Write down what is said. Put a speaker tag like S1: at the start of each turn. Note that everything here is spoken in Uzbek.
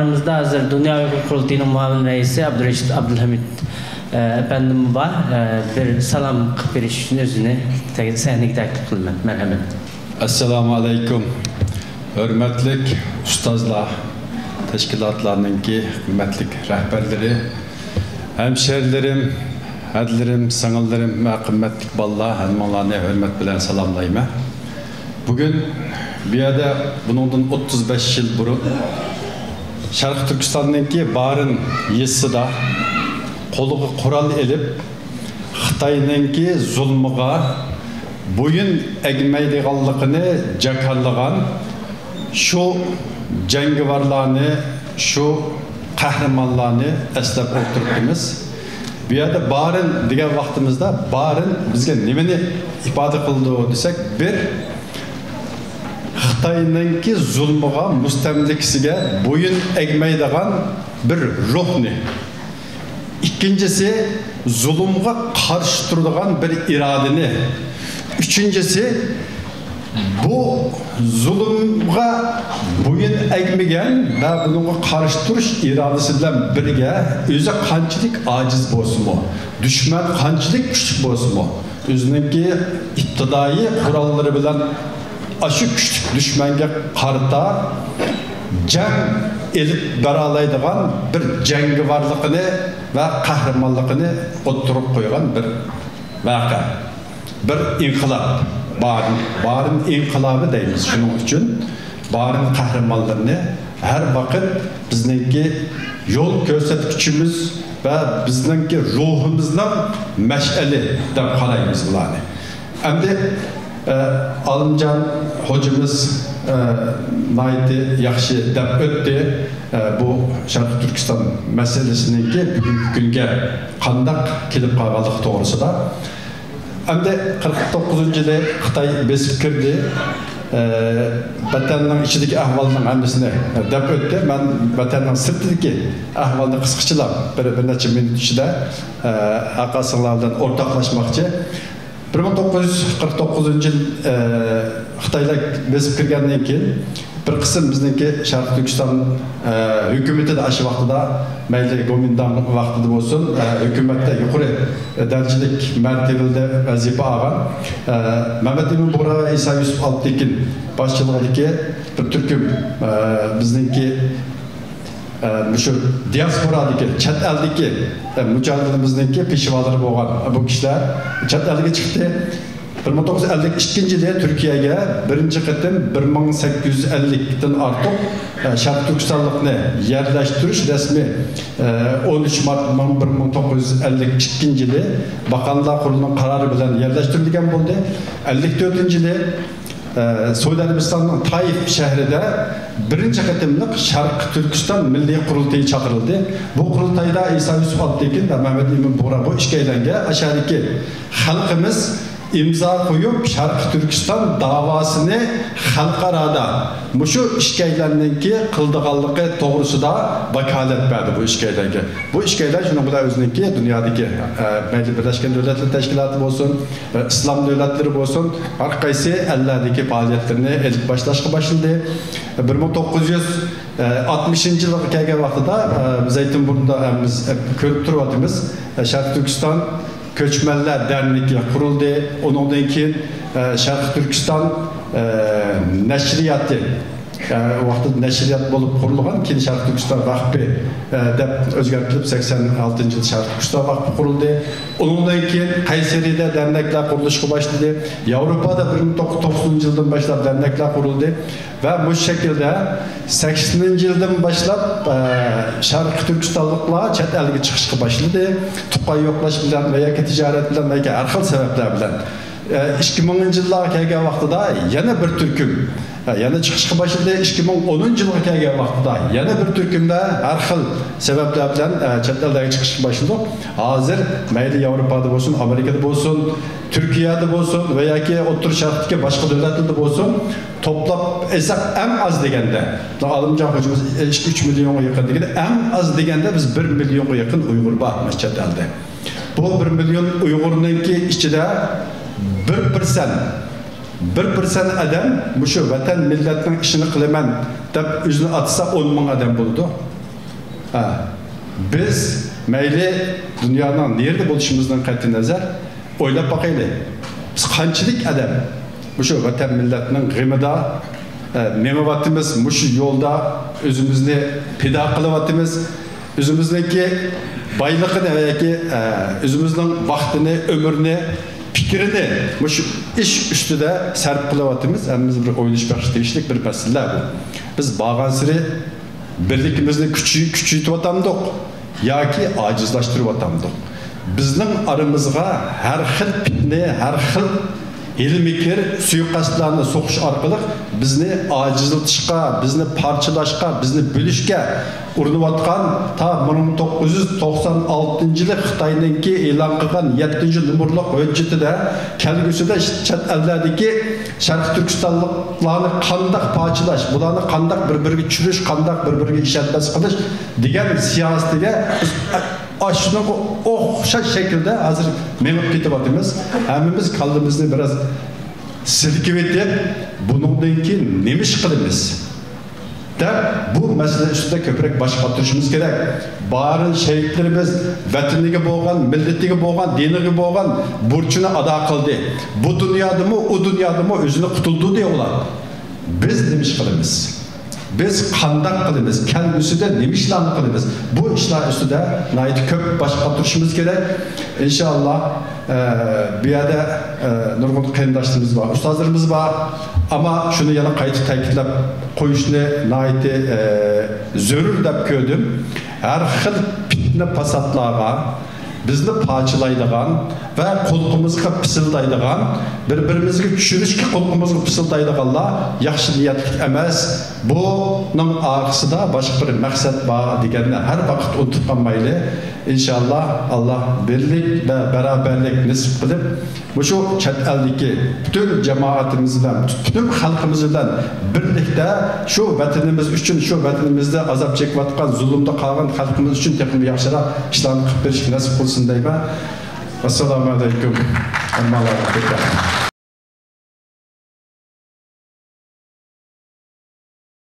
S1: aramızda hazır Dünya Uygur Kurultayı'nın muavin reisi Abdülreşit Abdülhamid efendim var. Bir salam veriş için özüne sahneye taklif kılmam. Merhamet.
S2: Assalamu alaikum. Hürmetlik ustazlar, teşkilatlarınınki hürmetlik rehberleri, hemşerilerim, hadlerim, sanıllarım ve kıymetlik ballar, hanımlarına hürmet bilen salamlayım. Bugün bir yerde bunun 35 yıl burun Şarkı Türkistan'daki barın yısıda kolu kural elip Xitay'daki zulmüga boyun egmeydiğanlıqını jakarlagan şu cengivarlarını, şu kahramanlarını eslep oturttuğumuz. Bir yerde barın diğer vaktimizde barın bizge nimeni ifade kıldığı desek bir Xitay'daki zulmüga mustemlikisiga boyun egmeydiğan bir ruhni. İkincisi zulümge karşı durduğun bir iradeni. Üçüncüsü bu zulümge boyun egmegen ve bununla karşı duruş iradesi bilen birge özü kançılık aciz bolsun mu? Düşman kançılık küçük bolsun mu? Özündeki iktidai kuralları bilen aşı küçük düşmanga karta can elip beralaydıgan bir cengivarlıqını ve kahramanlıqını oturup koygan bir vaka. Bir inkılap. Barın inkılabı deyimiz şunun için. Barın kahramanlarını her vakit bizdeki yol göstergüçümüz ve bizdeki ruhumuzdan meş'eli de karayımız bulanı. Hem de Alımcan hocamız naiti yaxşı dep öttü bu Şarkı Türkistan meselesinin ki bugünkü günge kandak kelip kalganlık doğrusu da. Hem de 49. yılı Xitay besip kirdi. Vatanın içindeki ahvalının hemesine dep öttü. Ben vatanın sırtındaki ahvalını kısıkçılam. Bir neçe minut içinde akasılardan ortaklaşmakçı. 1949 yıl Xitaylar besip kirgenden keyin bir kısım bizdeki Şarkı Türkistan hükümeti de aşı vaxtıda meyli Gomindan vaxtıda olsun hükümette yukarı dercilik mertebelde vazife ağan Mehmet İmin Buğra ve İsa Yusuf Alptekin başçılığındaki bir türküm bizdeki şu diasporadaki, chat eldeki mücadelemizdeki peşivaları boğan bu kişiler chat eldeki çıktı. 1952 yılı Türkiye'ye birinci kıtım 1850'den artık Şarkı Türkistanlıqını yerleştiriş resmi 13 Mart 1952 yılı Bakanlar Kurulu'nun kararı bilen yerleştirilgen buldu. 54. yılı Suudi Arabistan'ın Taif şehrinde birinci kıtımlık Şarkı Türkistan Milli Kurultayı çağırıldı. Bu kurultayda İsa Yusuf Alptekin ve Mehmet İmin Buğra bu işkeylenge aşağıdaki halkımız imza koyup Şarkı Türkistan davasını halkarada şu işgeylerindeki kıldıqallığı doğrusu da vakalet verdi bu işgeylerge. Bu işgeyler şunu kadar özündeki dünyadaki Birleşken Devletler Teşkilatı olsun, İslam devletleri olsun, arkaysı ellerdeki faaliyetlerini elip başlaşkı başladı. 1960. yıllık kelgen vaxtıda Zeytinburnu'da körüp turvatımız Şarkı Türkistan Köçmenler Derneği kuruldu. Ondan keyin Şarkı Türkistan neşriyatı vaqtida neşriyat bolup kurulgan keyin Şarkı Türkistan vakfı dep özgertilip 86. yıl Şarkı Türkistan vakfı kuruldu. Ondan keyin Kayseri'de dernekler kuruluşu başladı. Avrupa'da 1990 yıldan başlap dernekler kuruldu ve bu şekilde 80. yıldan başlap Şarkı Türkistanlıkla chet elge çıkışkı başladı. Tukay yoklaş bilen veya ticaret bilen veya her xil sebepler bilen 2010 yıllar kelgen vaxtıda yana bir türküm yana çıkışkı başladı. 2010 yıllar kelgen vaxtıda yana bir türkümde her xil sebepler bilen chet eldeki çıkışkı başladı. Hazır meyli Avrupa'da olsun, Amerika'da olsun, Türkiye'de olsun veya ki otur şarttaki başka devletlerde olsun toplap esak en az degende Alımcan hocamız 3 milyona yakın degende en az degende biz 1 milyona yakın Uygur var chet elde. Bu 1 milyon Uygur'unki içinde 1% adam bu şu vatan milletinin işini kılaman dep yüzünü atsa 10 bin adam buldu. Biz meyli dünyanın nerede buluşumuzdan qat'i nazar oylab bakaylı. Biz qanchalik adam şu vatan milletinin g'imida meňevatimiz, şu yolda özümüzni pida qilyapmiz. Özümüzdeki baylıqını yoki özümüzning vaqtini, ömrni, fikrini şu iş ustida sarf qilyapmiz. Hammamiz bir o'ylashga tegishli bir masala bu. Biz bag'ansiri birlikimizni kuchaytiryapmiz yoki ojizlashtiryapmiz. Bizning aramızga her xil fitne, her xil ilmikir, suiqasdlarni so'qish orqali bizni ojizlatishga, bizni parchalashga, bizni bo'lishga urinayotgan ta 1996-yil Xitoyninki e'lon qilgan 7-numurliq hujjatida kelgusida chet ellardagi Sharq Turkistonliklarni qanday parchalash, bularni qanday bir-biriga tushirish, qanday bir-biriga ishonmas qilish degan siyosatiga aşına o'xshash şekilde hazır menib ketyapmiz. Hammamiz kallamizni biraz silkib etib, bundan keyin nima ish qilamiz? Bu mesele ustida ko'proq bosh qotirishimiz kerak. Barin shahidlarimiz vataniga bo'lgan, millatiga bo'lgan, diniga bo'lgan burchini ado qildi. Bu dunyodami, u dunyodami o'zini qutuldi deyaplar. Biz nima ish qilamiz? Biz qanday qilamiz? Kelgusida nima ishlarni qilamiz? Bu ishlar ustida ko'p bosh qotirishimiz kerak. İnşallah bu yerda nurg'un qarindoshlarimiz bor, ustozlarimiz bor. Ama şunu yana qayta ta'kidlab qo'yishni zarur deb ko'rdim. Har xil fitna fasodlarga bizni parchalaydigan ve qulqimizga pisildaydigan, bir-birimizga tushirishga qulqimizga pisildaydiganlar yaxshi niyatli emas. Buning orqasida boshqa bir maqsad bor deganni har vaqt unutib qolmaylik. İnşallah Allah birlik ve beraberlik nasip qilib, şu chet eldagi bütün cemaatimiz bilan, bütün xalqimiz bilan birlikda şu vatanimiz uchun, şu vatanimizda azob chekayotgan, zulmda qolgan xalqimiz uchun texnik yaxshiroq ishlarni qilib berishni nasib qilsin deyman. Assalomu alaykum.